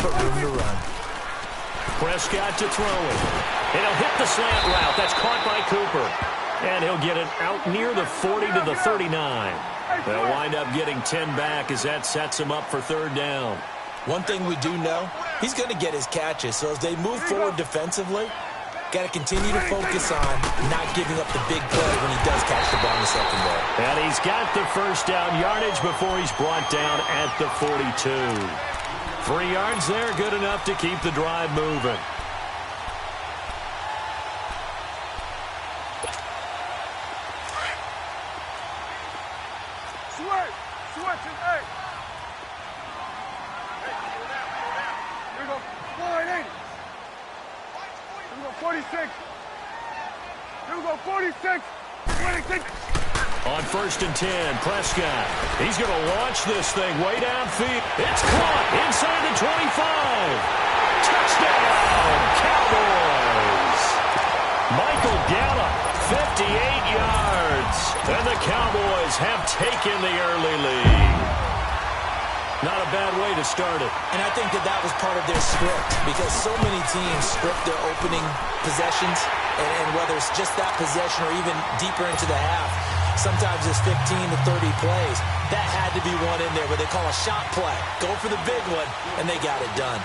but room to run. Prescott to throw it. And he'll hit the slant route. That's caught by Cooper. And he'll get it out near the 40 to the 39. They'll wind up getting 10 back as that sets him up for third down. One thing we do know, he's going to get his catches. So as they move forward defensively, got to continue to focus on not giving up the big play when he does catch the ball in the secondary. And he's got the first down yardage before he's brought down at the 42. 3 yards there, good enough to keep the drive moving. Switch it, hey. Here we go. 480. Here we go, 46. Here we go, 46. 26. On 1st and 10, Prescott. He's going to launch this thing way downfield. It's caught inside the 25. Touchdown, Cowboys. Michael Gallup, 58 yards. And the Cowboys have taken the early lead. Not a bad way to start it. And I think that was part of their script because so many teams script their opening possessions, and whether it's just that possession or even deeper into the half, sometimes it's 15 to 30 plays. That had to be one in there where they call a shot play. Go for the big one, and they got it done.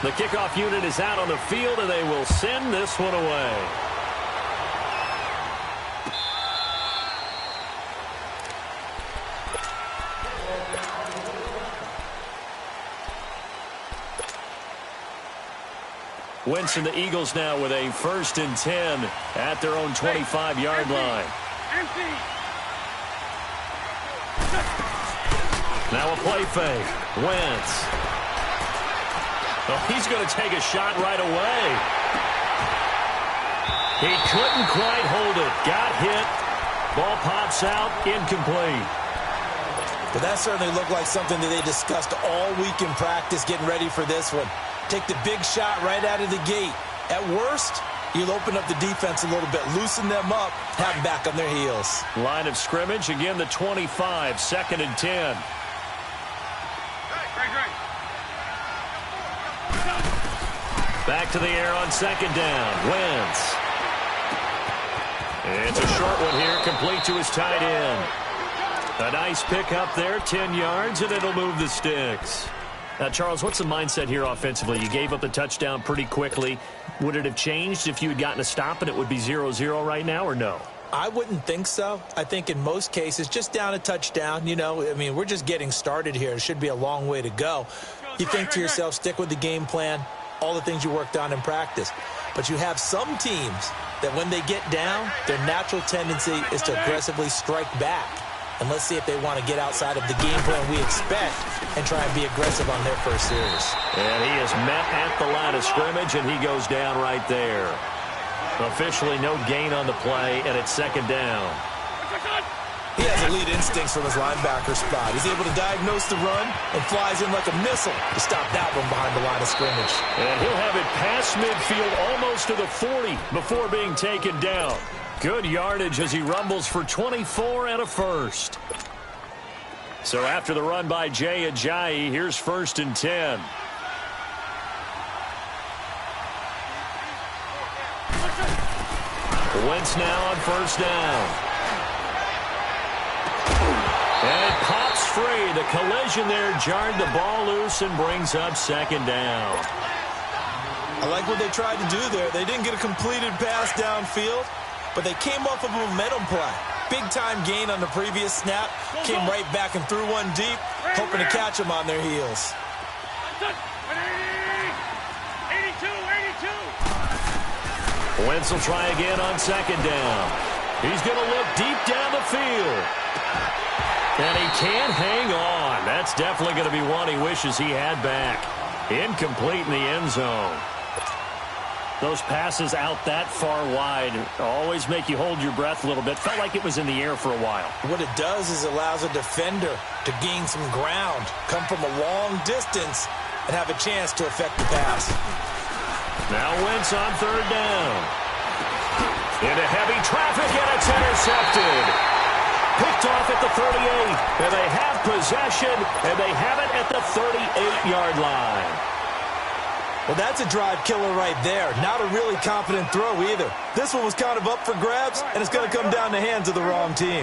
The kickoff unit is out on the field, and they will send this one away. Wentz and the Eagles now with a 1st and 10 at their own 25-yard line. Now a play fake. Wentz. Oh, he's going to take a shot right away. He couldn't quite hold it. Got hit. Ball pops out. Incomplete. But that certainly looked like something that they discussed all week in practice getting ready for this one. Take the big shot right out of the gate. At worst, you'll open up the defense a little bit, loosen them up, have them back on their heels. Line of scrimmage, again the 25, 2nd and 10. Back to the air on 2nd down. Wentz. It's a short one here, complete to his tight end. A nice pick up there, 10 yards, and it'll move the sticks. Now, Charles, what's the mindset here offensively? You gave up the touchdown pretty quickly. Would it have changed if you had gotten a stop and it would be 0-0 right now, or no? I wouldn't think so. I think in most cases, just down a touchdown, you know, I mean, we're just getting started here. It should be a long way to go. You think to yourself, stick with the game plan, all the things you worked on in practice. But you have some teams that when they get down, their natural tendency is to aggressively strike back. And let's see if they want to get outside of the game plan we expect and try and be aggressive on their first series. And he is met at the line of scrimmage, and he goes down right there. Officially no gain on the play, and it's 2nd down. He has elite instincts from his linebacker spot. He's able to diagnose the run and flies in like a missile to stop that one behind the line of scrimmage. And he'll have it past midfield almost to the 40 before being taken down. Good yardage as he rumbles for 24 and a first. So after the run by Jay Ajayi, here's 1st and 10. Wentz now on 1st down. And it pops free. The collision there jarred the ball loose and brings up 2nd down. I like what they tried to do there. They didn't get a completed pass downfield, but they came off of a momentum play. Big-time gain on the previous snap. Came right back and threw one deep, hoping to catch them on their heels. 82. Wentz will try again on 2nd down. He's going to look deep down the field. And he can't hang on. That's definitely going to be one he wishes he had back. Incomplete in the end zone. Those passes out that far wide always make you hold your breath a little bit. Felt like it was in the air for a while. What it does is it allows a defender to gain some ground, come from a long distance, and have a chance to affect the pass. Now Wentz on 3rd down. Into heavy traffic, and it's intercepted. Picked off at the 38. And they have possession, and they have it at the 38-yard line. Well, that's a drive killer right there. Not a really confident throw either. This one was kind of up for grabs, and it's going to come down the hands of the wrong team.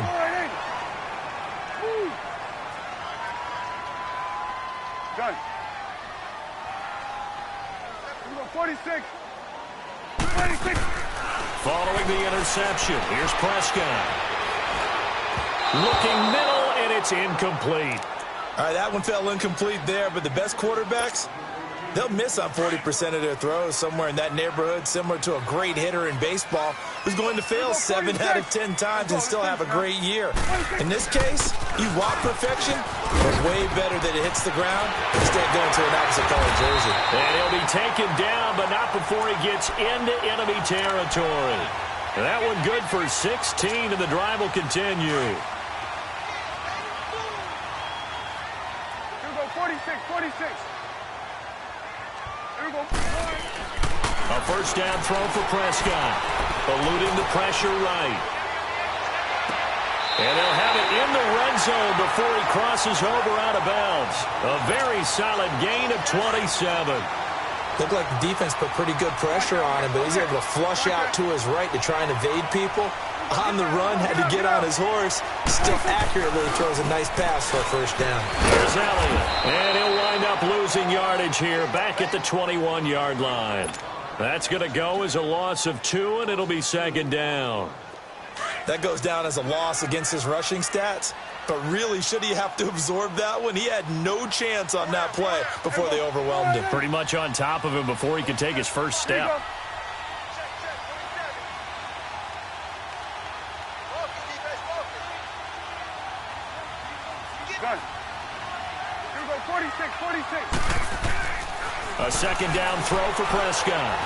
Done. 46. 26. Following the interception, here's Prescott. Looking middle, and it's incomplete. All right, that one fell incomplete there, but the best quarterbacks, they'll miss on 40% of their throws, somewhere in that neighborhood, similar to a great hitter in baseball who's going to fail 7 out of 10 times and still have a great year. In this case, you want perfection, but way better that it hits the ground instead of going to an opposite color jersey. And he'll be taken down, but not before he gets into enemy territory. And that one good for 16, and the drive will continue. 46. Here we go. A first down throw for Prescott. Eluding the pressure right. And they'll have it in the red zone before he crosses over out of bounds. A very solid gain of 27. Looked like the defense put pretty good pressure on him, but he's able to flush out to his right to try and evade people. On the run, had to get on his horse. Still accurately throws a nice pass for a first down. Here's Elliott. And he'll wind up losing yardage here back at the 21-yard line. That's going to go as a loss of 2, and it'll be second down. That goes down as a loss against his rushing stats. But really, should he have to absorb that one? He had no chance on that play before they overwhelmed him. Pretty much on top of him before he could take his first step. Done. Here we go. 46. A second down throw for Prescott.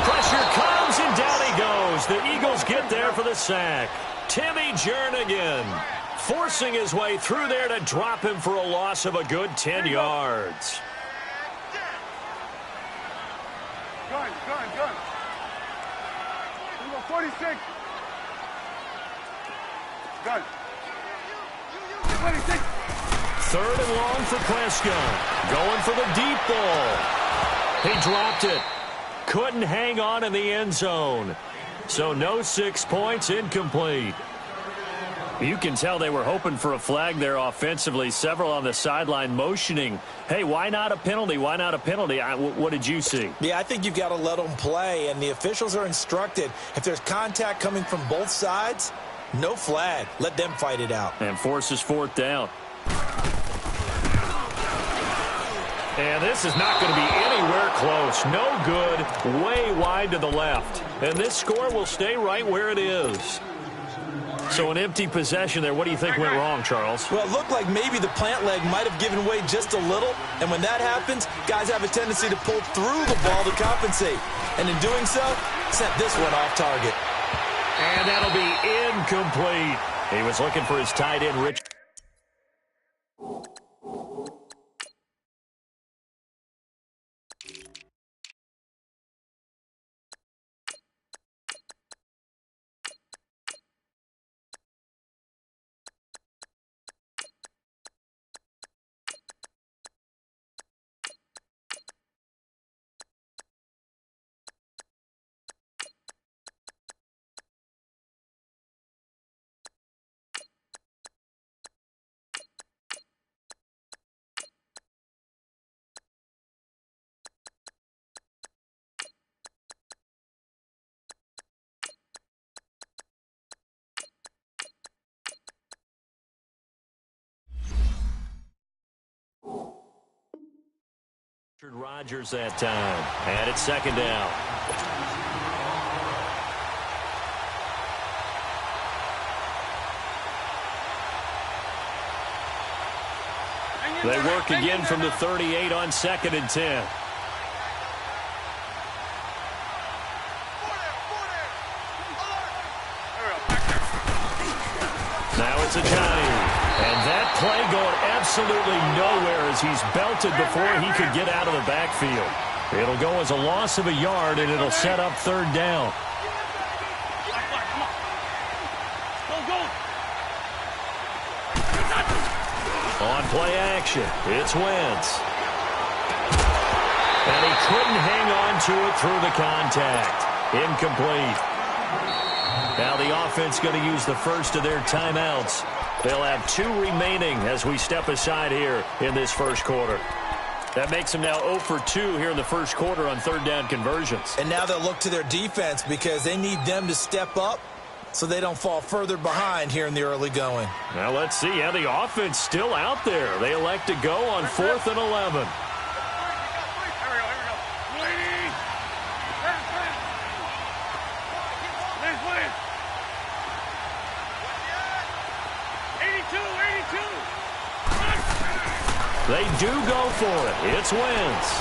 Pressure comes, and down he goes. The Eagles get there for the sack. Timmy Jernigan forcing his way through there to drop him for a loss of a good 10 yards. Gun. Here we go. 46. Gun. 26. Third and long for Prescott. Going for the deep ball. He dropped it. Couldn't hang on in the end zone. So no 6 points, incomplete. You can tell they were hoping for a flag there offensively. Several on the sideline motioning, hey, why not a penalty? Why not a penalty? What did you see? Yeah, I think you've got to let them play, and the officials are instructed. If there's contact coming from both sides, no flag. Let them fight it out. And forces fourth down. And this is not going to be anywhere close. No good. Way wide to the left. And this score will stay right where it is. So an empty possession there. What do you think went wrong, Charles? Well, it looked like maybe the plant leg might have given way just a little. And when that happens, guys have a tendency to pull through the ball to compensate. And in doing so, sent this one off target. And that'll be incomplete. He was looking for his tight end, Rich. Rodgers that time. And it's second down. They work again from the 38 on 2nd and 10. Now it's a Johnny. And that play going absolutely nowhere as he's belted before he could get out of the backfield. It'll go as a loss of a yard, and it'll set up third down. On play action, it's Wentz. And he couldn't hang on to it through the contact. Incomplete. Now the offense going to use the first of their timeouts. They'll have 2 remaining as we step aside here in this first quarter. That makes them now 0 for 2 here in the first quarter on third down conversions. And now they'll look to their defense because they need them to step up so they don't fall further behind here in the early going. Now let's see how the offense still out there. They elect to go on 4th and 11. They do go for it. It's Wentz.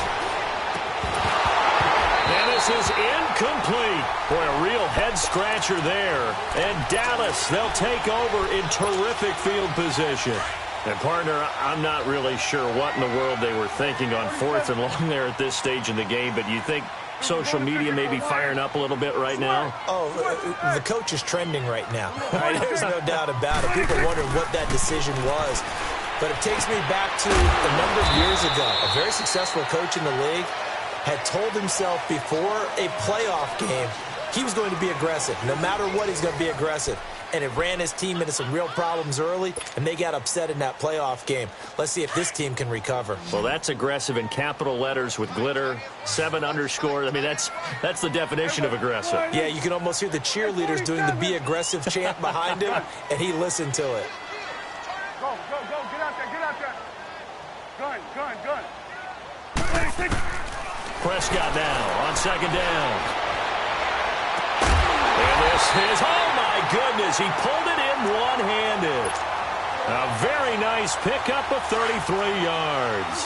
And this is incomplete. Boy, a real head-scratcher there. And Dallas, they'll take over in terrific field position. And, partner, I'm not really sure what in the world they were thinking on 4th and long there at this stage in the game, but you think social media may be firing up a little bit right now? Oh, the coach is trending right now. Right? There's no doubt about it. People wondering what that decision was. But it takes me back to a number of years ago. A very successful coach in the league had told himself before a playoff game he was going to be aggressive. No matter what, he's going to be aggressive. And it ran his team into some real problems early, and they got upset in that playoff game. Let's see if this team can recover. Well, that's aggressive in capital letters with glitter, 7 underscore. I mean, that's the definition of aggressive. Yeah, you can almost hear the cheerleaders doing the be aggressive chant behind him, and he listened to it. Go, get out there. Gun. Prescott now on 2nd down. And this is, oh my goodness, he pulled it in one-handed. A very nice pickup of 33 yards.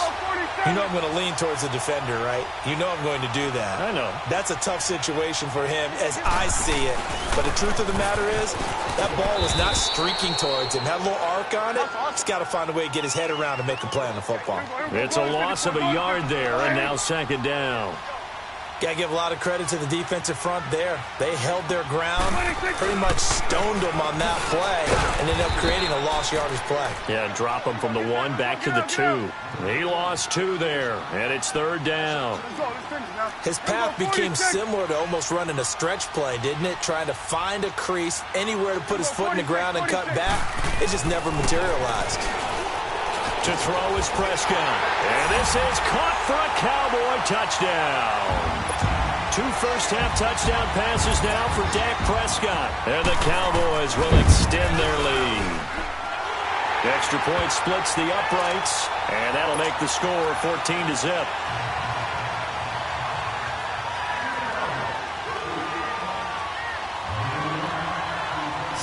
You know I'm going to lean towards the defender, right? You know I'm going to do that. I know. That's a tough situation for him as I see it. But the truth of the matter is, that ball was not streaking towards him. Had a little arc on it. He's got to find a way to get his head around and make a play on the football. It's a loss of a yard there, and now 2nd down. Got to give a lot of credit to the defensive front there. They held their ground, pretty much stoned them on that play, and ended up creating a lost yardage play. Yeah, drop him from the 1 back to the 2. He lost 2 there, and it's 3rd down. His path became similar to almost running a stretch play, didn't it? Trying to find a crease, anywhere to put his foot in the ground and cut back. It just never materialized. To throw is Prescott. And this is caught for a Cowboy touchdown. 2 first-half touchdown passes now for Dak Prescott. And the Cowboys will extend their lead. Extra point splits the uprights, and that'll make the score 14-0.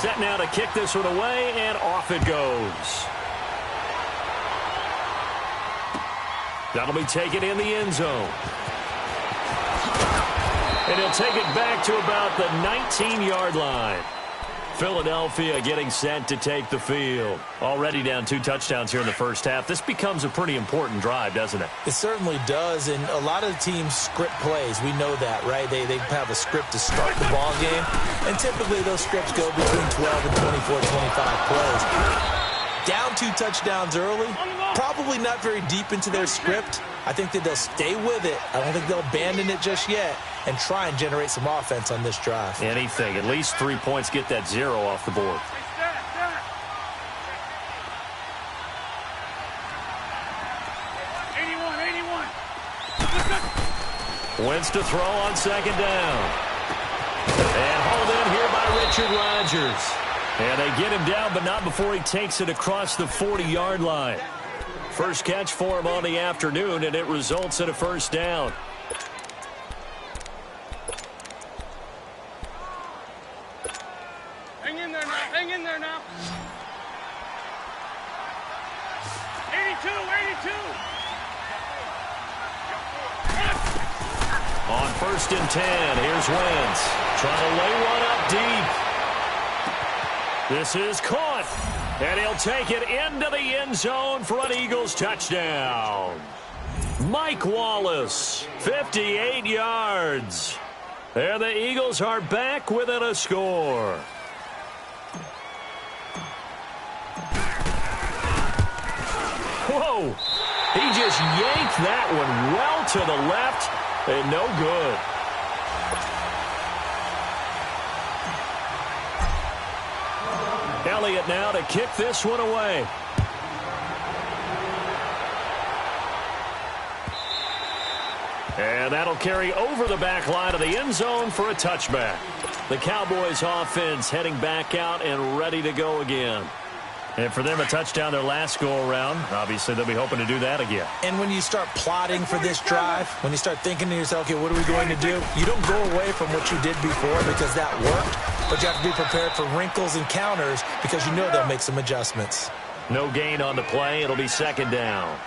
Set now to kick this one away, and off it goes. That'll be taken in the end zone. And he'll take it back to about the 19-yard line. Philadelphia getting set to take the field. Already down 2 touchdowns here in the first half. This becomes a pretty important drive, doesn't it? It certainly does, and a lot of teams script plays. We know that, right? They have a script to start the ball game, and typically those scripts go between 12 and 24, 25 plays. Down 2 touchdowns early, probably not very deep into their script. I think that they'll stay with it. I don't think they'll abandon it just yet and try and generate some offense on this drive. Anything. At least 3 points, get that 0 off the board. Wentz to throw on 2nd down. And hauled in here by Richard Rodgers. And they get him down, but not before he takes it across the 40-yard line. First catch for him on the afternoon, and it results in a first down. Hang in there now. 82. On 1st and 10, here's Wentz. Trying to lay one up deep. This is caught, and he'll take it into the end zone for an Eagles touchdown. Mike Wallace, 58 yards. And the Eagles are back within a score. Whoa, he just yanked that one well to the left. And no good. Elliott now to kick this one away. And that'll carry over the back line of the end zone for a touchback. The Cowboys offense heading back out and ready to go again. And for them, a touchdown their last go-around. Obviously, they'll be hoping to do that again. And when you start plotting for this drive, when you start thinking to yourself, okay, what are we going to do? You don't go away from what you did before because that worked, but you have to be prepared for wrinkles and counters because you know they'll make some adjustments. No gain on the play. It'll be second down.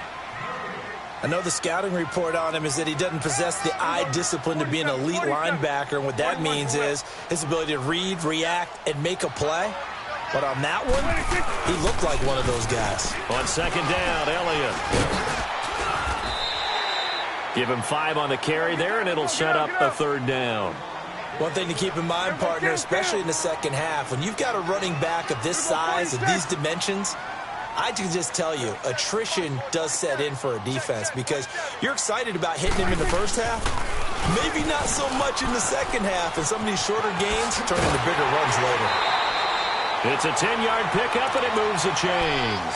I know the scouting report on him is that he doesn't possess the eye discipline to be an elite linebacker, and what that means is his ability to read, react, and make a play. But on that one, he looked like one of those guys. On second down, Elliott. Give him 5 on the carry there, and it'll set up a third down. One thing to keep in mind, partner, especially in the second half, when you've got a running back of this size, of these dimensions, I can just tell you, attrition does set in for a defense because you're excited about hitting him in the first half. Maybe not so much in the second half, and some of these shorter gains turn into bigger runs later. It's a 10-yard pickup, and it moves the chains.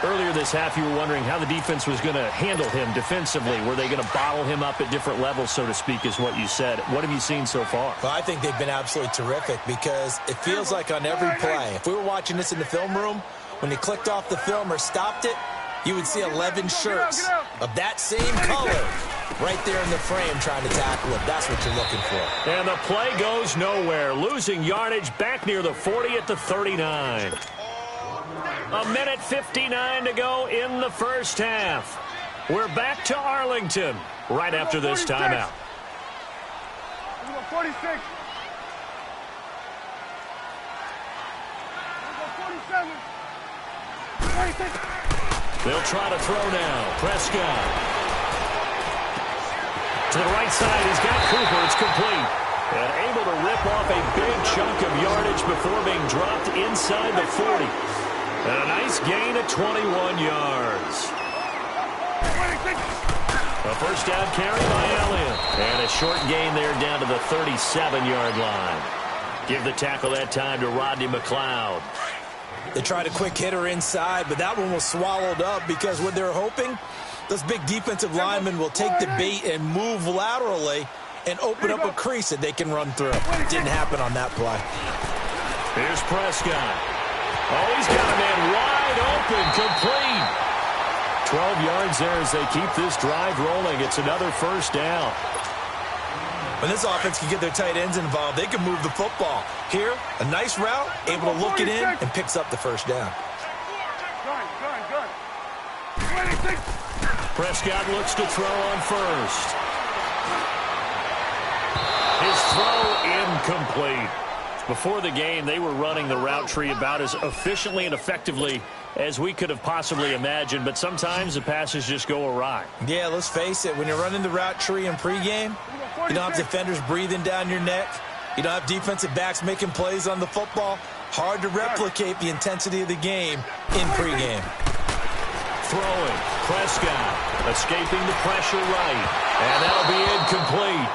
Earlier this half, you were wondering how the defense was going to handle him defensively. Were they going to bottle him up at different levels, so to speak, is what you said. What have you seen so far? Well, I think they've been absolutely terrific because it feels like on every play, if we were watching this in the film room, when he clicked off the film or stopped it, you would see 11 shirts of that same color right there in the frame trying to tackle him. That's what you're looking for. And the play goes nowhere. Losing yardage back near the 40 at the 39. A minute 59 to go in the first half. We're back to Arlington right after this timeout. 46. 47. 46. They'll try to throw now. Prescott. To the right side, he's got Cooper. It's complete. And able to rip off a big chunk of yardage before being dropped inside the 40. And a nice gain of 21 yards. A first down carry by Elliott. And a short gain there down to the 37-yard line. Give the tackle that time to Rodney McLeod. They tried a quick hitter inside, but that one was swallowed up because what they're hoping, those big defensive linemen will take the bait and move laterally and open up a crease that they can run through. It didn't happen on that play. Here's Prescott. Oh, he's got a man wide open, complete. 12 yards there as they keep this drive rolling. It's another first down. When this offense can get their tight ends involved, they can move the football. Here, a nice route, able to look it in, and picks up the first down. Prescott looks to throw on first. His throw incomplete. Before the game, they were running the route tree about as efficiently and effectively as we could have possibly imagined, but sometimes the passes just go awry. Yeah, let's face it, when you're running the route tree in pregame, you don't have defenders breathing down your neck. You don't have defensive backs making plays on the football. Hard to replicate the intensity of the game in pregame. Throwing, Prescott escaping the pressure right, and that'll be incomplete.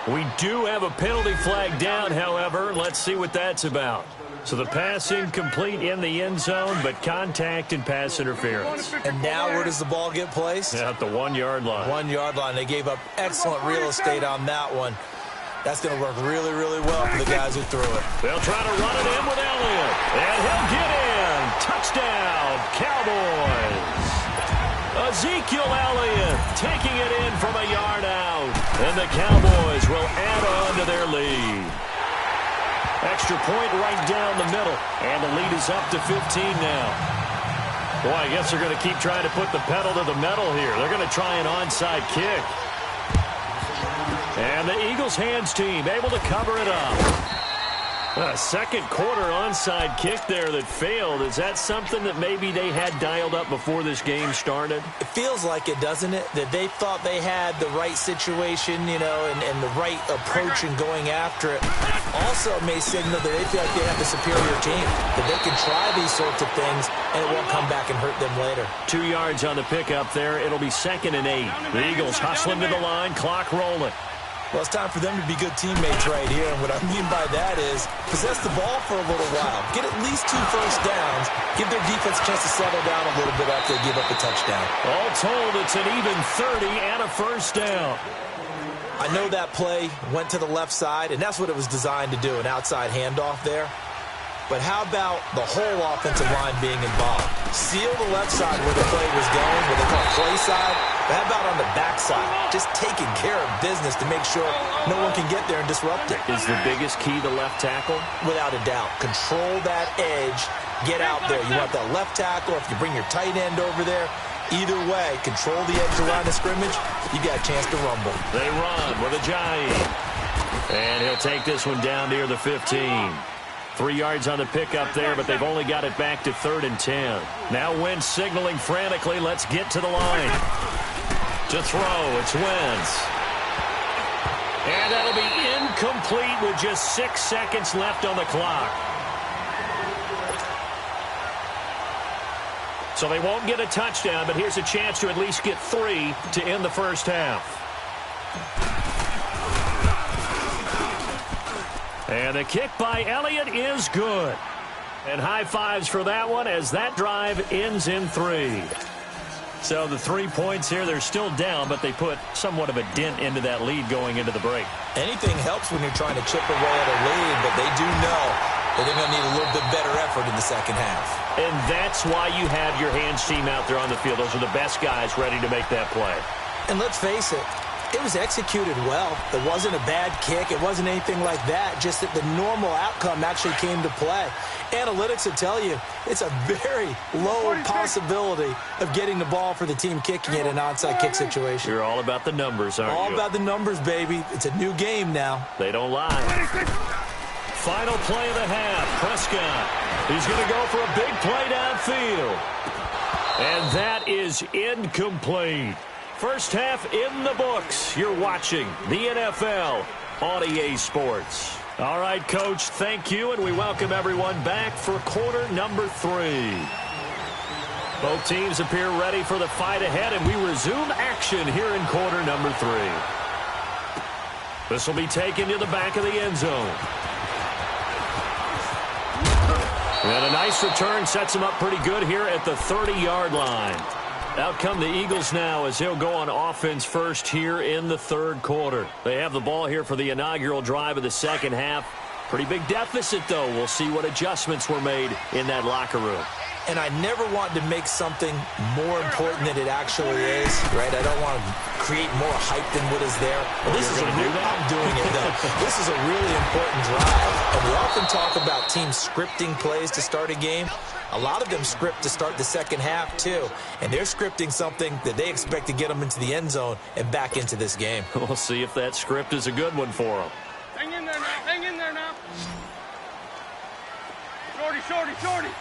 We do have a penalty flag down, however. Let's see what that's about. So the pass incomplete in the end zone, but contact and pass interference. And now where does the ball get placed? At the 1-yard line. 1-yard line. They gave up excellent real estate on that one. That's going to work really, really well for the guys who threw it. They'll try to run it in with Elliott. And he'll get in. Touchdown, Cowboys. Ezekiel Elliott taking it in from a yard out. And the Cowboys will add on to their lead. Extra point right down the middle. And the lead is up to 15 now. Boy, I guess they're going to keep trying to put the pedal to the metal here. They're going to try an onside kick. And the Eagles hands team able to cover it up. A second quarter onside kick there that failed. Is that something that maybe they had dialed up before this game started? It feels like it, doesn't it? That they thought they had the right situation, you know, and the right approach in going after it. Also may signal that they feel like they have the superior team, that they can try these sorts of things and it won't come back and hurt them later. 2 yards on the pickup there. It'll be 2nd and 8. The Eagles hustling to the line, clock rolling. Well, it's time for them to be good teammates right here. And what I mean by that is possess the ball for a little while. Get at least 2 first downs. Give their defense a chance to settle down a little bit after they give up a touchdown. All told, it's an even 30 and a first down. I know that play went to the left side, and that's what it was designed to do, an outside handoff there. But how about the whole offensive line being involved? Seal the left side where the play was going, what they call play side. But how about on the back side? Just taking care of business to make sure no one can get there and disrupt it. Is the biggest key the left tackle? Without a doubt. Control that edge. Get out there. You want that left tackle. If you bring your tight end over there, either way, control the edge of the line of scrimmage, you got a chance to rumble. They run with a giant. And he'll take this one down near the 15. 3 yards on the pickup there, but they've only got it back to 3rd and 10. Now Wentz signaling frantically, let's get to the line. To throw, it's Wentz. And that'll be incomplete with just 6 seconds left on the clock. So they won't get a touchdown, but here's a chance to at least get 3 to end the first half. And the kick by Elliott is good. And high fives for that one as that drive ends in 3. So the 3 points here, they're still down, but they put somewhat of a dent into that lead going into the break. Anything helps when you're trying to chip away at a lead, but they do know that they're going to need a little bit better effort in the second half. And that's why you have your hands team out there on the field. Those are the best guys ready to make that play. And let's face it, it was executed well. It wasn't a bad kick. It wasn't anything like that. Just that the normal outcome actually came to play. Analytics will tell you it's a very low possibility of getting the ball for the team kicking it in an onside kick situation. You're all about the numbers, aren't you? All about the numbers, baby. It's a new game now. They don't lie. Final play of the half. Prescott. He's going to go for a big play downfield. And that is incomplete. First half in the books. You're watching the NFL on EA Sports. All right, Coach, thank you, and we welcome everyone back for quarter number 3. Both teams appear ready for the fight ahead, and we resume action here in quarter number 3. This will be taken to the back of the end zone. And a nice return sets him up pretty good here at the 30-yard line. Out come the Eagles now as he'll go on offense first here in the 3rd quarter. They have the ball here for the inaugural drive of the second half. Pretty big deficit, though. We'll see what adjustments were made in that locker room. And I never want to make something more important than it actually is, right? I don't want to create more hype than what is there. But this is a real, I'm doing it, though. This is a really important drive. And we often talk about teams scripting plays to start a game. A lot of them script to start the second half, too. And they're scripting something that they expect to get them into the end zone and back into this game. We'll see if that script is a good one for them. Hang in there now. Hang in there now. Shorty, shorty, shorty.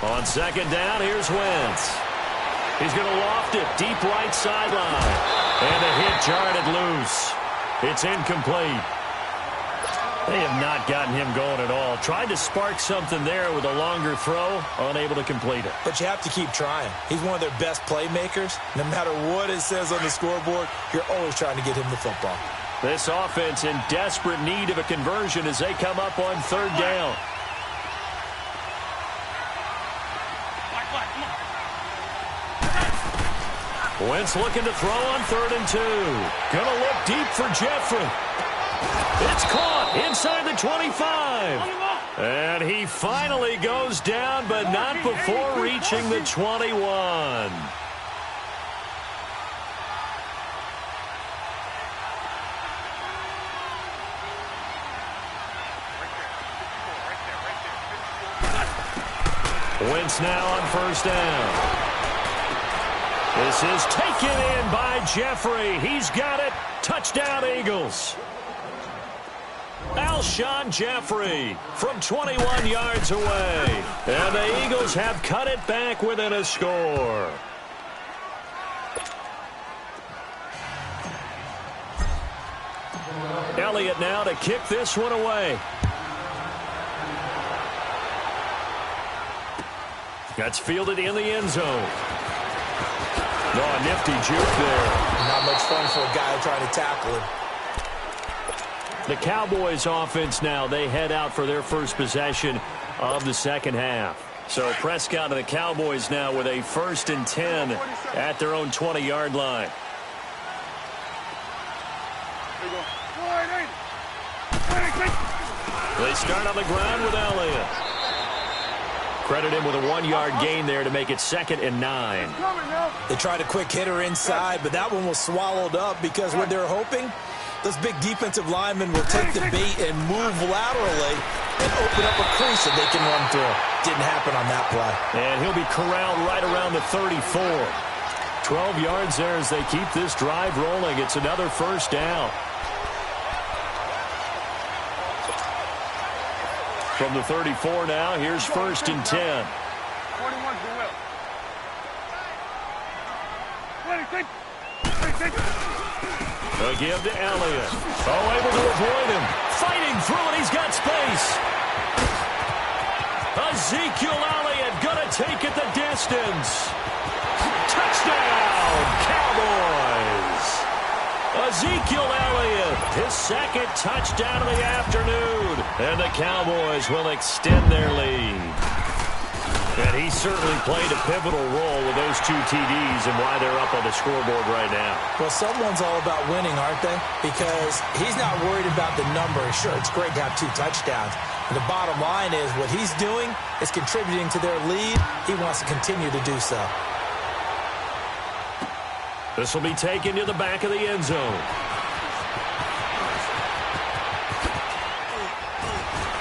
On second down, here's Wentz. He's going to loft it deep right sideline. And a hit jarred it loose. It's incomplete. They have not gotten him going at all. Tried to spark something there with a longer throw, unable to complete it. But you have to keep trying. He's one of their best playmakers. No matter what it says on the scoreboard, you're always trying to get him the football. This offense in desperate need of a conversion as they come up on 3rd down. Wentz looking to throw on 3rd and 2. Gonna look deep for Jeffrey. It's caught inside the 25. And he finally goes down, but not before reaching the 21. Wentz now on 1st down. This is taken in by Jeffrey. He's got it. Touchdown, Eagles. Alshon Jeffrey from 21 yards away. And the Eagles have cut it back within a score. Elliott now to kick this one away. That's fielded in the end zone. Oh, a nifty juke there. Not much fun for a guy trying to tackle him. The Cowboys offense now, they head out for their first possession of the second half. So Prescott and the Cowboys now with a 1st and 10 at their own 20-yard line. They start on the ground with Elliott. Credit him with a 1-yard gain there to make it 2nd and 9. They tried a quick hitter inside, but that one was swallowed up because what they're hoping, those big defensive linemen will take the bait and move laterally and open up a crease that they can run through. Didn't happen on that play. And he'll be corralled right around the 34. 12 yards there as they keep this drive rolling. It's another 1st down. From the 34 now, here's 1st and 10. 41 A give to Elliott. Oh, able to avoid him. Fighting through it. He's got space. Ezekiel Elliott going to take it the distance. Touchdown, Cowboys. Ezekiel Elliott, his 2nd touchdown of the afternoon. And the Cowboys will extend their lead. And he certainly played a pivotal role with those 2 TDs and why they're up on the scoreboard right now. Well, someone's all about winning, aren't they? Because he's not worried about the number. Sure, it's great to have 2 touchdowns. And the bottom line is what he's doing is contributing to their lead. He wants to continue to do so. This will be taken to the back of the end zone.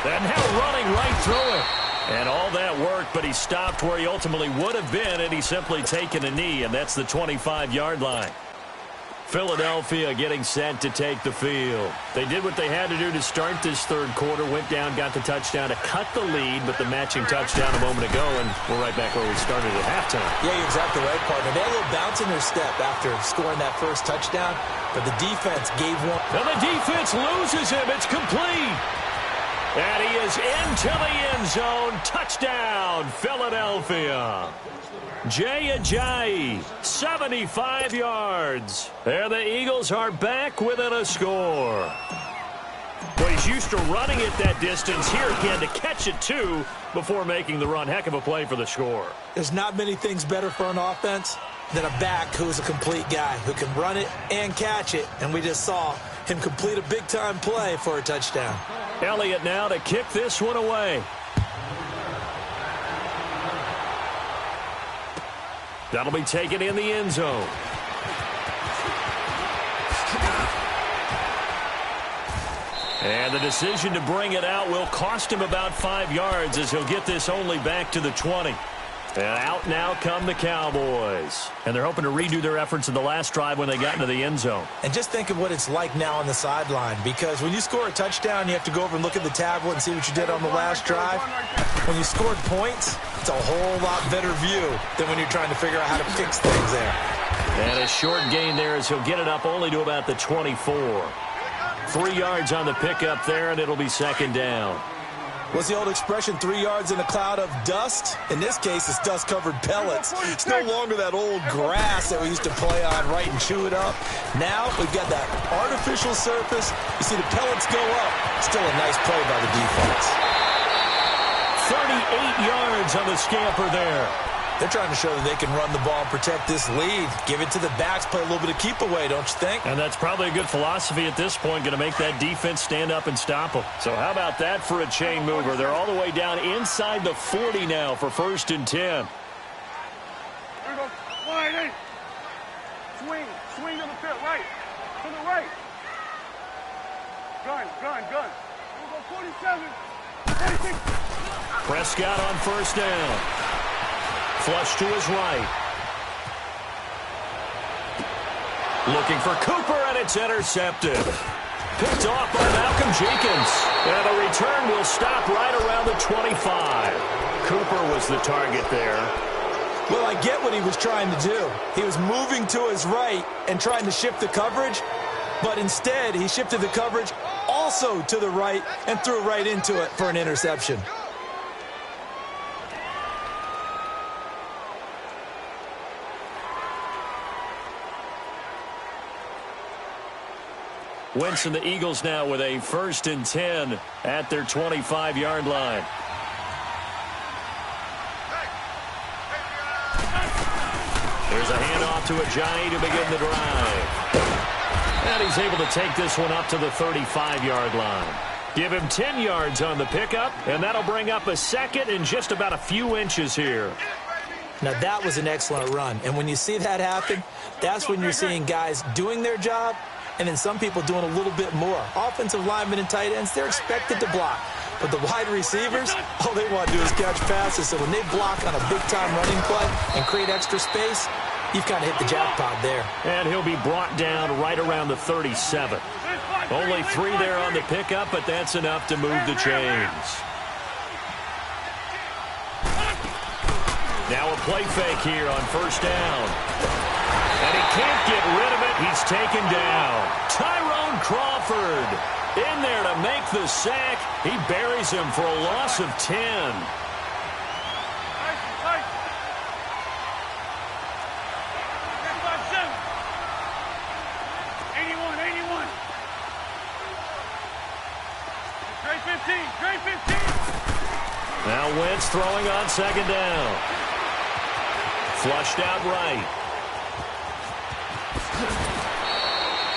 And now running right through it. And all that worked, but he stopped where he ultimately would have been, and he's simply taken a knee, and that's the 25-yard line. Philadelphia getting set to take the field. They did what they had to do to start this 3rd quarter, went down, got the touchdown to cut the lead, but the matching touchdown a moment ago, and we're right back where we started at halftime. Yeah, you're exactly right, partner. They had a little bounce in their step after scoring that 1st touchdown, but the defense gave one. And the defense loses him. It's complete. And he is into the end zone. Touchdown, Philadelphia. Jay Ajayi, 75 yards. There the Eagles are back within a score. Well, he's used to running it that distance. Here again to catch it, too, before making the run. Heck of a play for the score. There's not many things better for an offense than a back who's a complete guy, who can run it and catch it. And we just saw him complete a big-time play for a touchdown. Elliott now to kick this one away. That'll be taken in the end zone. And the decision to bring it out will cost him about 5 yards as he'll get this only back to the 20. And out now come the Cowboys. And they're hoping to redo their efforts in the last drive when they got into the end zone. And just think of what it's like now on the sideline, because when you score a touchdown, you have to go over and look at the tablet and see what you did on the last drive. When you scored points, it's a whole lot better view than when you're trying to figure out how to fix things there. And a short gain there as he'll get it up only to about the 24. 3 yards on the pickup there, and it'll be 2nd down. What's the old expression, 3 yards in a cloud of dust? In this case, it's dust-covered pellets. It's no longer that old grass that we used to play on, right, and chew it up. Now we've got that artificial surface. You see the pellets go up. Still a nice play by the defense. 38 yards on the scamper there. They're trying to show that they can run the ball and protect this lead. Give it to the backs, play a little bit of keep away, don't you think? And that's probably a good philosophy at this point, going to make that defense stand up and stop them. So how about that for a chain mover? They're all the way down inside the 40 now for 1st and 10. Here we go. Wide eight. Swing to the field. Right. To the right. Gun. Here we go. 47. 46. Prescott on 1st down. Flush to his right. Looking for Cooper, and it's intercepted. Picked off by Malcolm Jenkins. And the return will stop right around the 25. Cooper was the target there. Well, I get what he was trying to do. He was moving to his right and trying to shift the coverage, but instead he shifted the coverage also to the right and threw right into it for an interception. Wentz and the Eagles now with a 1st and 10 at their 25-yard line. There's a handoff to Ajayi to begin the drive. And he's able to take this one up to the 35-yard line. Give him 10 yards on the pickup, and that'll bring up a 2nd and just about a few inches here. Now, that was an excellent run. And when you see that happen, that's when you're seeing guys doing their job and then some people doing a little bit more. Offensive linemen and tight ends, they're expected to block. But the wide receivers, all they want to do is catch passes. So when they block on a big-time running play and create extra space, you've kind of hit the jackpot there. And he'll be brought down right around the 37. Only 3 there on the pickup, but that's enough to move the chains. Now a play fake here on 1st down. And he can't get rid of it. He's taken down. Tyrone Crawford in there to make the sack. He buries him for a loss of 10. Now Wentz throwing on 2nd down. Flushed out right.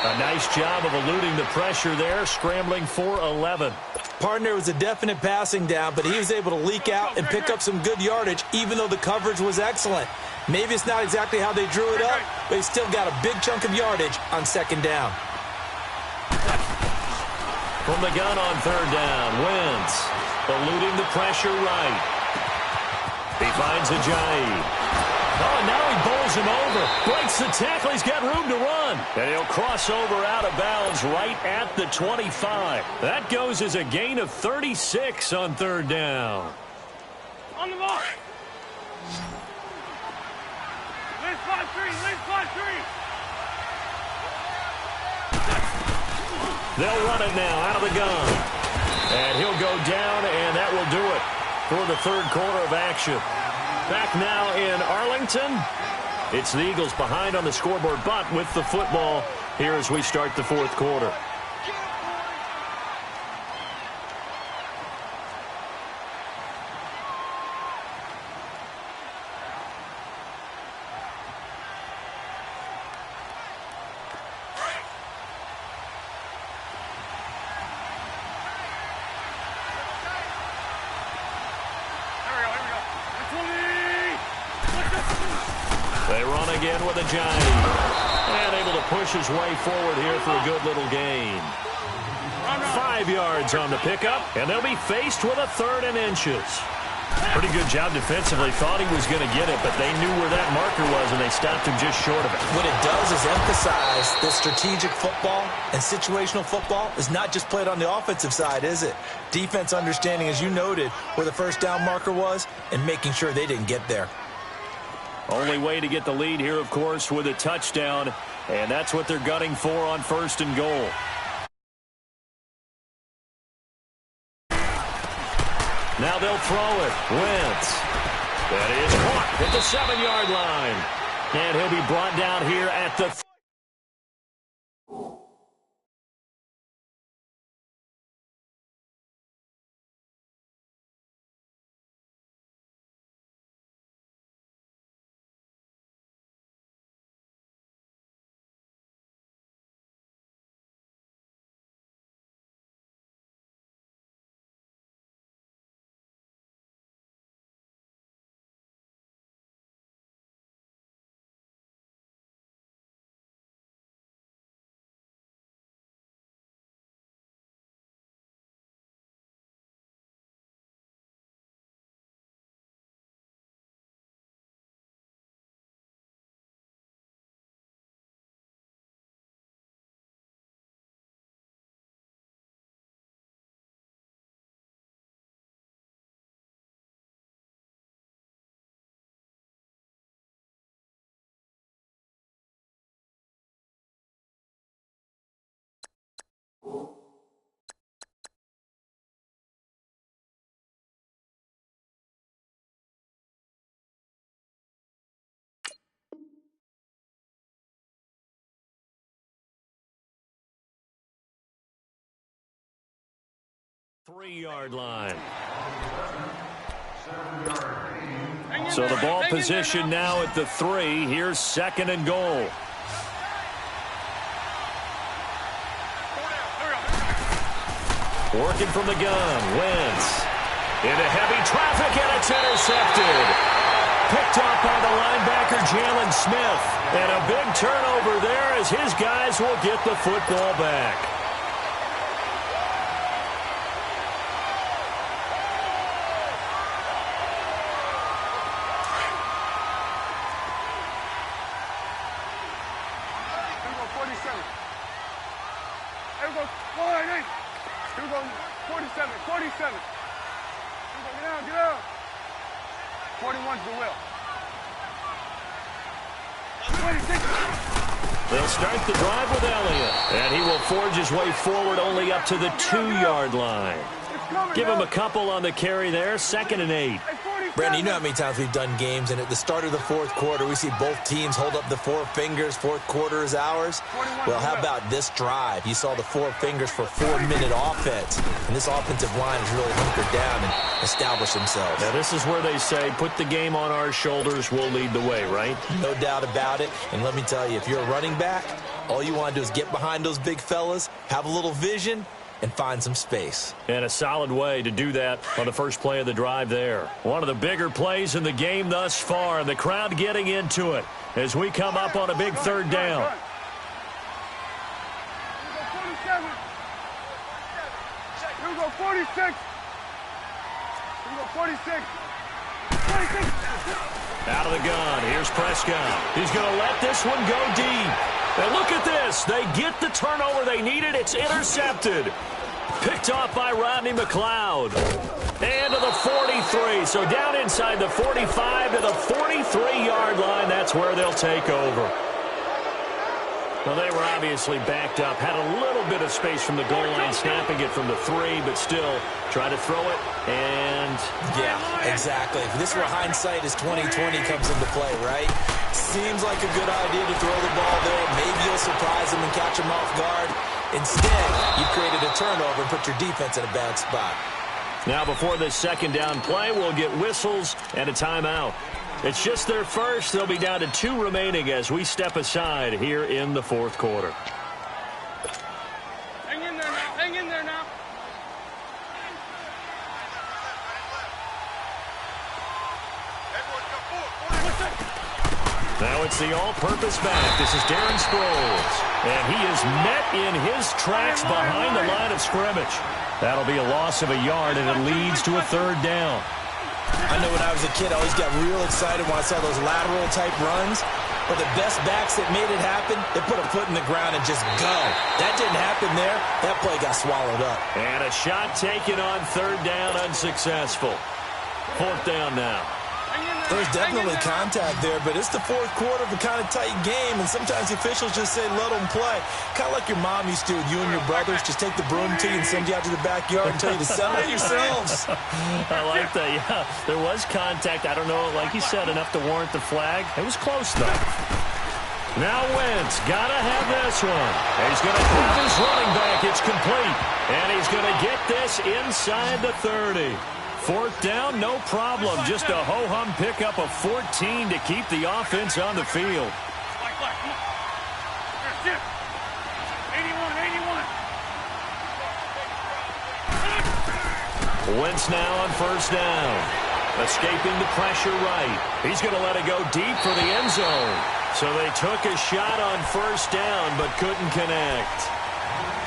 A nice job of eluding the pressure there, scrambling for 11. Partner was a definite passing down, but he was able to leak out and pick up some good yardage, even though the coverage was excellent. Maybe it's not exactly how they drew it up, but he still got a big chunk of yardage on 2nd down. From the gun on 3rd down, Wentz eluding the pressure right. He finds Ajayi. Oh, and now he bowls him over. Breaks the tackle. He's got room to run. And he'll cross over out of bounds right at the 25. That goes as a gain of 36 on 3rd down. On the mark. Let's 5-3. Let's 5-3. They'll run it now out of the gun. And he'll go down, and that will do it for the 3rd quarter of action. Back now in Arlington. It's the Eagles behind on the scoreboard, but with the football here as we start the 4th quarter. They run again with Ajayi. And able to push his way forward here for a good little gain. 5 yards on the pickup, and they'll be faced with a 3rd and inches. Pretty good job defensively. Thought he was going to get it, but they knew where that marker was, and they stopped him just short of it. What it does is emphasize that strategic football and situational football is not just played on the offensive side, is it? Defense understanding, as you noted, where the 1st down marker was and making sure they didn't get there. Only way to get the lead here, of course, with a touchdown, and that's what they're gunning for on 1st and goal. Now they'll throw it. Wentz. That is caught at the 7-yard line. And he'll be brought down here at the 3-yard line. So the ball position now at the 3. Here's 2nd and goal. Working from the gun. Wentz. Into heavy traffic, and it's intercepted. Picked up by the linebacker, Jalen Smith. And a big turnover there as his guys will get the football back. Here we go, 1-8. Here we go, 47. Here we go, get out. 41's the will. 26. They'll start the drive with Elliott, and he will forge his way forward only up to the 2-yard line. Give him a couple on the carry there, 2nd and 8. Brandon, you know how many times we've done games, and at the start of the 4th quarter, we see both teams hold up the 4 fingers, 4th quarter is ours. Well, how about this drive? You saw the 4 fingers for 4-minute offense, and this offensive line has really hunkered down and established themselves. Now, this is where they say, put the game on our shoulders, we'll lead the way, right? No doubt about it, and let me tell you, if you're a running back, all you want to do is get behind those big fellas, have a little vision, and find some space. And a solid way to do that on the first play of the drive there. One of the bigger plays in the game thus far, and the crowd getting into it as we come up on a big 3rd down. Here we go, 46. Here we go, 46. Out of the gun, here's Prescott. He's going to let this one go deep. And look at this. They get the turnover they needed. It's intercepted. Picked off by Rodney McLeod. And to the 43. So down inside the 45 to the 43-yard line. That's where they'll take over. Well, they were obviously backed up. Had a little bit of space from the goal line, snapping it from the 3, but still try to throw it. And yeah, exactly. If this were hindsight as 2020 comes into play, right? Seems like a good idea to throw the ball there. Maybe you'll surprise them and catch them off guard. Instead, you created a turnover and put your defense in a bad spot. Now before this 2nd down play, we'll get whistles and a timeout. It's just their first. They'll be down to 2 remaining as we step aside here in the 4th quarter. Hang in there now. Hang in there now. Now it's the all-purpose back. This is Darren Sproles. And he is met in his tracks behind the line of scrimmage. That'll be a loss of a yard, and it leads to a 3rd down. I know when I was a kid, I always got real excited when I saw those lateral-type runs. But the best backs that made it happen, they put a foot in the ground and just go. That didn't happen there. That play got swallowed up. And a shot taken on 3rd down, unsuccessful. 4th down now. There's definitely contact there, but it's the 4th quarter of a kind of tight game, and sometimes the officials just say, let them play. Kind of like your mom used to with you and your brothers. Just take the broom to you and send you out to the backyard and tell you to settle it yourselves. I like that, yeah. There was contact. I don't know, like you said, enough to warrant the flag. It was close, though. Now Wentz, gotta have this one. He's gonna have his running back. It's complete. And he's gonna get this inside the 30. 4th down, no problem. Just a ho-hum pickup of 14 to keep the offense on the field. 81. Wentz now on 1st down. Escaping the pressure right. He's going to let it go deep for the end zone. So they took a shot on 1st down, but couldn't connect.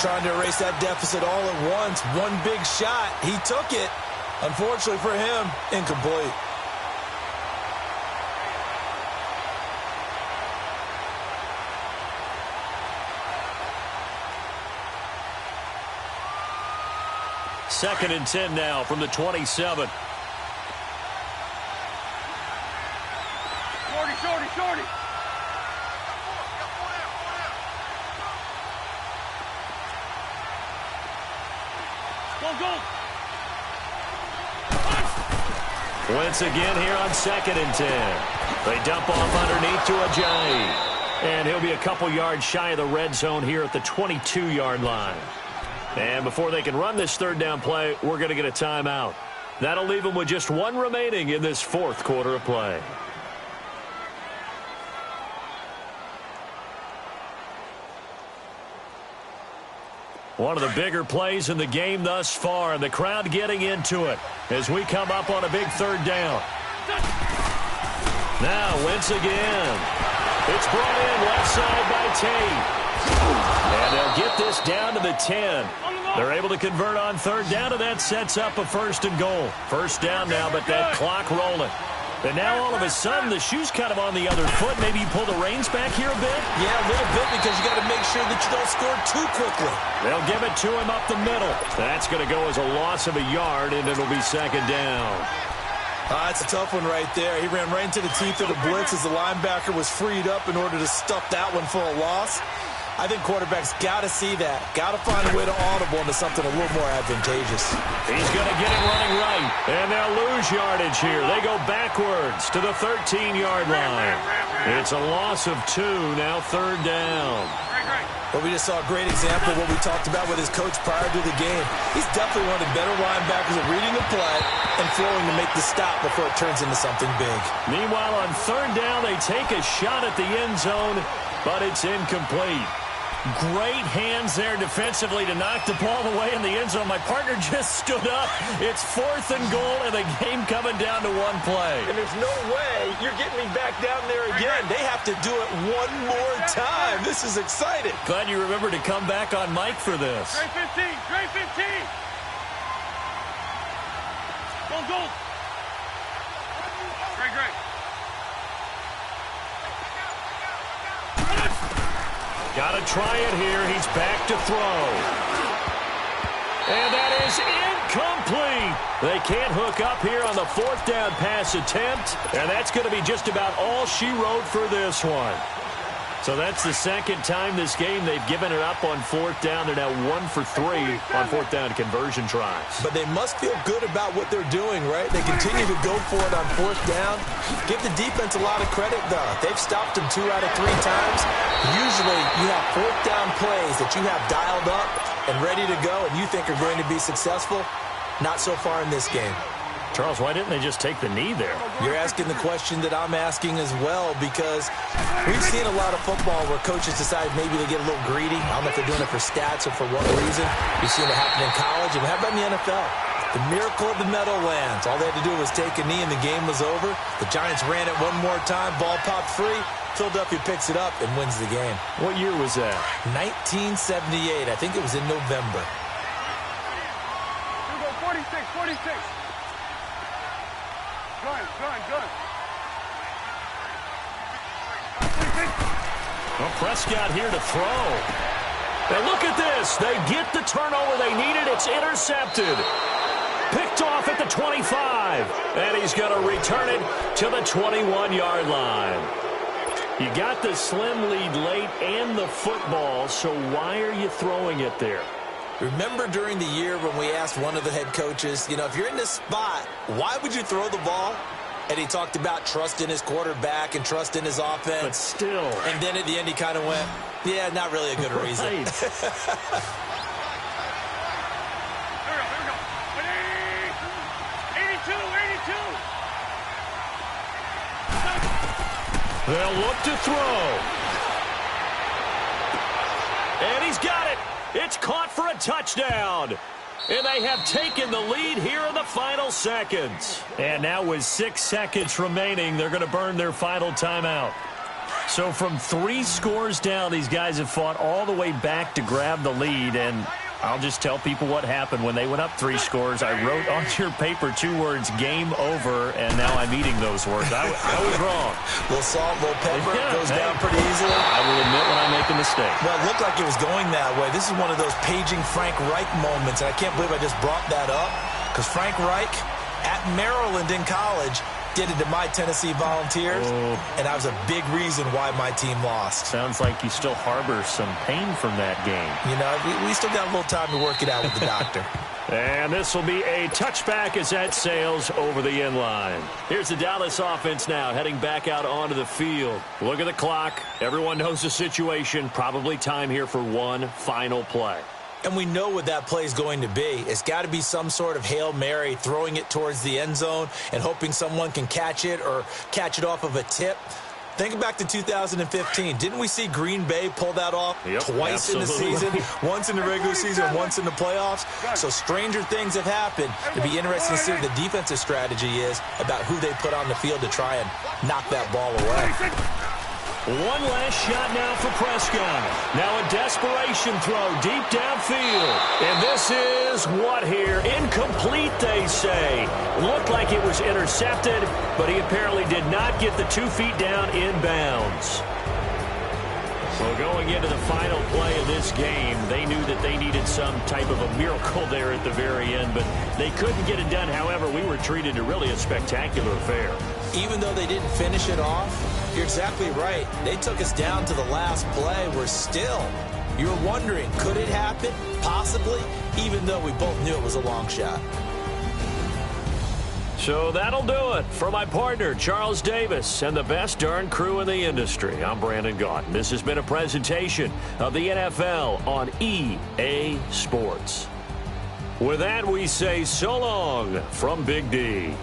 Trying to erase that deficit all at once. One big shot. He took it. Unfortunately for him, incomplete. Second and 10 now from the 27. Shorty. Once again here on 2nd and 10. They dump off underneath to Ajayi. And he'll be a couple yards shy of the red zone here at the 22-yard line. And before they can run this 3rd down play, we're going to get a timeout. That'll leave them with just 1 remaining in this 4th quarter of play. One of the bigger plays in the game thus far, and the crowd getting into it as we come up on a big 3rd down. Now, Wentz again. It's brought in left side by Tate. And they'll get this down to the 10. They're able to convert on 3rd down, and that sets up a 1st and goal. 1st down now, but that clock rolling. And now all of a sudden, the shoe's kind of on the other foot. Maybe you pull the reins back here a bit? Yeah, a little bit, because you got to make sure that you don't score too quickly. They'll give it to him up the middle. That's going to go as a loss of a yard, and it'll be 2nd down. That's a tough one right there. He ran right into the teeth of the blitz as the linebacker was freed up in order to stuff that one for a loss. I think quarterbacks got to see that. Got to find a way to audible into something a little more advantageous. He's going to get it running right, and they'll lose yardage here. They go backwards to the 13-yard line. It's a loss of 2, now 3rd down. Well, we just saw a great example of what we talked about with his coach prior to the game. He's definitely one of the better linebackers at reading the play and throwing to make the stop before it turns into something big. Meanwhile, on 3rd down, they take a shot at the end zone, but it's incomplete. Great hands there defensively to knock the ball away in the end zone. My partner just stood up. It's 4th and goal, and the game coming down to 1 play. And there's no way you're getting me back down there again. They have to do it one more time. This is exciting. Glad you remembered to come back on mic for this. Trey 15, Trey 15. Go. Great. Got to try it here. He's back to throw. And that is incomplete. They can't hook up here on the 4th down pass attempt. And that's going to be just about all she wrote for this one. So that's the 2nd time this game they've given it up on 4th down. They're now 1 for 3 on 4th down conversion tries. But they must feel good about what they're doing, right? They continue to go for it on 4th down. Give the defense a lot of credit, though. They've stopped them 2 out of 3 times. Usually you have 4th down plays that you have dialed up and ready to go and you think are going to be successful. Not so far in this game. Charles, why didn't they just take the knee there? You're asking the question that I'm asking as well, because we've seen a lot of football where coaches decide maybe they get a little greedy. I don't know if they're doing it for stats or for what reason. We've seen it happen in college, and how about in the NFL? The miracle of the Meadowlands. All they had to do was take a knee, and the game was over. The Giants ran it one more time. Ball popped free. Philadelphia picks it up and wins the game. What year was that? 1978. I think it was in November. Here we go, 46. Gun. Well, Prescott here to throw. And look at this. They get the turnover they needed. It's intercepted. Picked off at the 25. And he's going to return it to the 21-yard line. You got the slim lead late and the football, so why are you throwing it there? Remember during the year when we asked one of the head coaches, if you're in this spot, why would you throw the ball? And he talked about trust in his quarterback and trust in his offense. But still. And then at the end he kind of went, yeah, not really a good reason. Here we go. 82. They'll look to throw. And he's got it. It's caught for a touchdown. And they have taken the lead here in the final seconds. And now with 6 seconds remaining, they're going to burn their final timeout. So from 3 scores down, these guys have fought all the way back to grab the lead. And I'll just tell people what happened when they went up 3 scores. I wrote on your paper 2 words, game over, and now I'm eating those words. I was wrong. A little salt, a little pepper, goes down pretty easily. I will admit when I make a mistake. Well, it looked like it was going that way. This is one of those paging Frank Reich moments, and I can't believe I just brought that up, because Frank Reich at Maryland in college did it to my Tennessee Volunteers, and that was a big reason why my team lost. Sounds like you still harbor some pain from that game. We still got a little time to work it out with the doctor. And this will be a touchback as that sails over the end line. Here's the Dallas offense now heading back out onto the field. Look at the clock. Everyone knows the situation. Probably time here for one final play. And we know what that play is going to be. It's got to be some sort of Hail Mary, throwing it towards the end zone and hoping someone can catch it or catch it off of a tip. Think back to 2015. Didn't we see Green Bay pull that off twice in the season? Once in the regular season, once in the playoffs. So stranger things have happened. It'd be interesting to see what the defensive strategy is about who they put on the field to try and knock that ball away. One last shot now for Prescott. Now a desperation throw deep downfield. And this is what here? Incomplete, they say. Looked like it was intercepted, but he apparently did not get the 2 feet down inbounds. So going into the final play of this game, they knew that they needed some type of a miracle there at the very end, but they couldn't get it done. However, we were treated to really a spectacular affair. Even though they didn't finish it off, you're exactly right. They took us down to the last play. We're still, you're wondering, could it happen? Possibly, even though we both knew it was a long shot. So that'll do it for my partner, Charles Davis, and the best darn crew in the industry. I'm Brandon Gaudin. This has been a presentation of the NFL on EA Sports. With that, we say so long from Big D.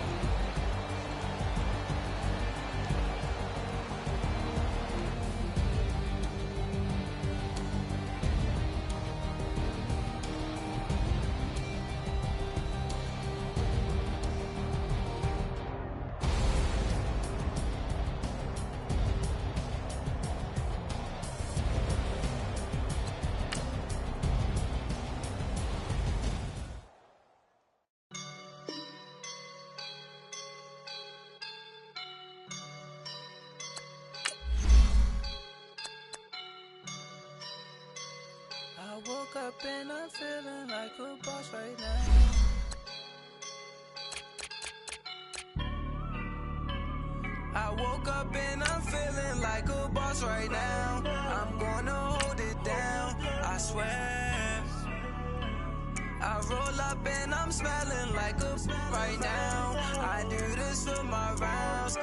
I woke up and I'm feeling like a boss right now. I woke up and I'm feeling like a boss right now. I'm gonna hold it down, I swear. I roll up and I'm smelling like a right now. I do this for my rounds,